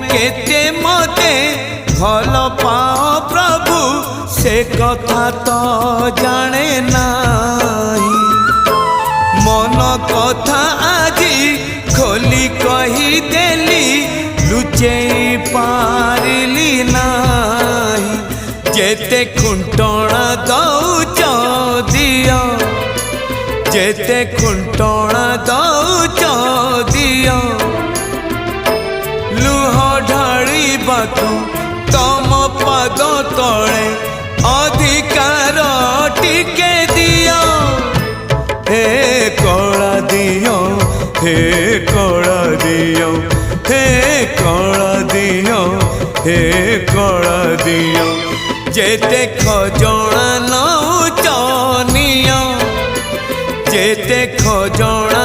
केते मते भल पाओ प्रभु से कथा तो जाने नाही। मन कथा आजी खोली कही देली लुचे पारिली नाही। जेते खुंटणा दौच दियो जेते खुंटणा दौच दियो लुह ढाळिबाकू तम पाद तले अधिकार टिके दियो। हे कला दियो हे कला दियो हे कला दियो हे कला दियो। जेते खजणा नौच नियो जेते खजणा